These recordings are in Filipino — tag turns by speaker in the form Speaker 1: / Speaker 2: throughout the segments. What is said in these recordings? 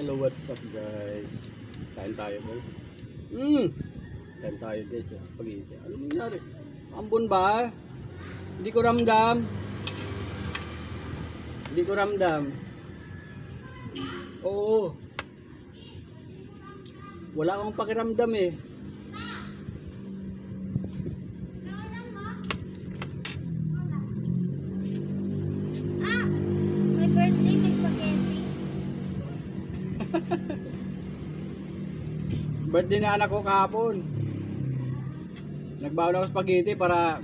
Speaker 1: Hello, what's up guys? Kain tayo guys. Kain tayo guys sa spaghetti. Ano nangyari? Ambon ba? Hindi ko ramdam. Hindi ko ramdam. Oo. Wala akong pakiramdam eh.
Speaker 2: My birthday is spaghetti.
Speaker 1: Birthday na anak ko kahapon. Nagbaon ako spaghetti para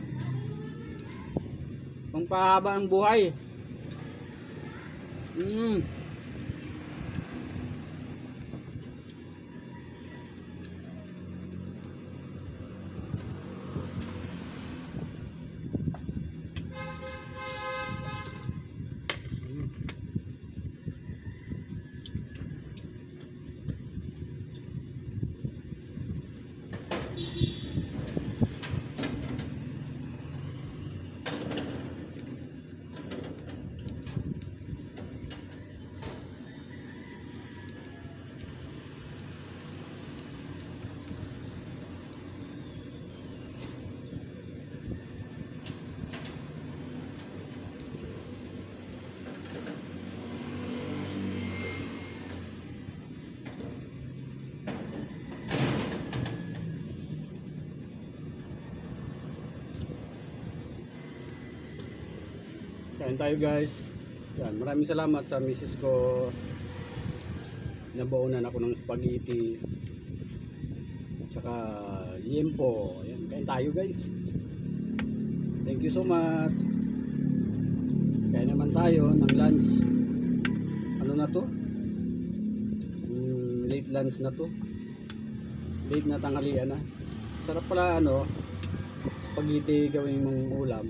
Speaker 1: pangpahaba ang buhay. Kain tayo guys. Yan, maraming salamat sa misis ko. Nabaunan ako ng spaghetti. Tsaka liempo. Yan, kain tayo guys. Thank you so much. Kain naman tayo ng lunch. Ano na to? Late lunch na to. Late na tanghalian na. Sarap pala ano, spaghetti gawin mong ulam.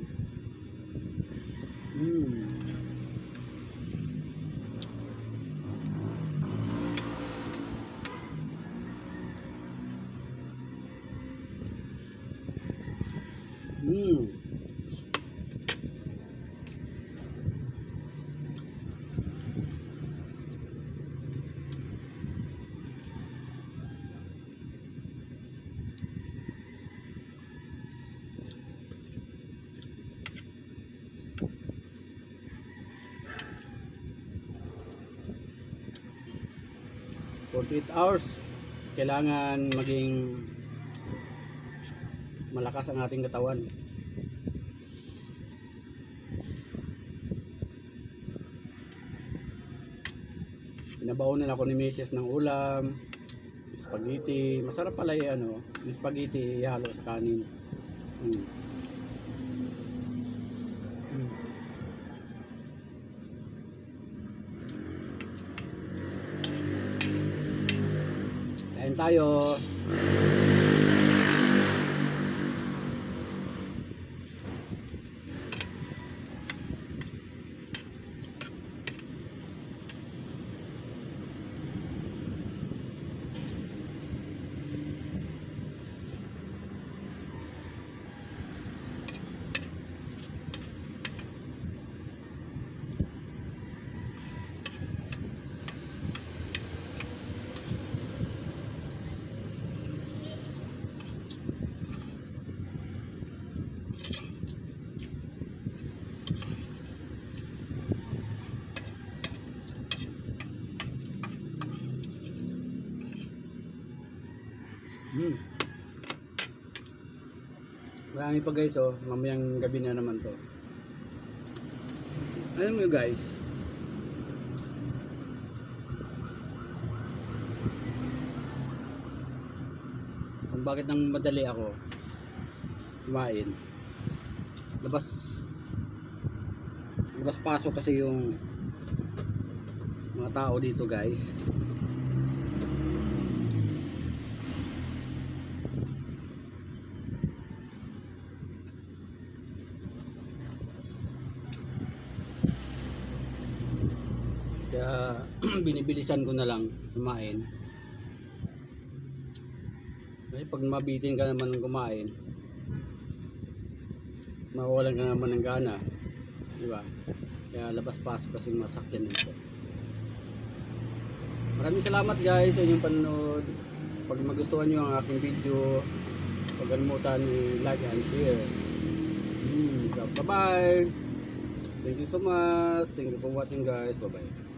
Speaker 1: For 48 hours kailangan maging malakas ang ating katawan. Pinabaonan ako ni Mrs. ng ulam, spaghetti. Masarap pala yung yung spaghetti ihalo sa kanin. Kain tayo. Marami pa guys, mamayang gabi na naman to. Alam mo guys, kung bakit nang madali ako kumain, labas pasok kasi yung mga tao dito guys. Kaya binibilisan ko na lang kumain. Kasi pag mabitin ka naman ng kumain, mawawalan ka naman ng gana, di ba? Kaya labas pasok kasi masakyan nito. Maraming salamat guys sa inyong panonood. Pag magustuhan nyo ang aking video, huwag kalimutan i-like and share. Bye bye. Thank you so much. Thank you for watching guys. Bye bye.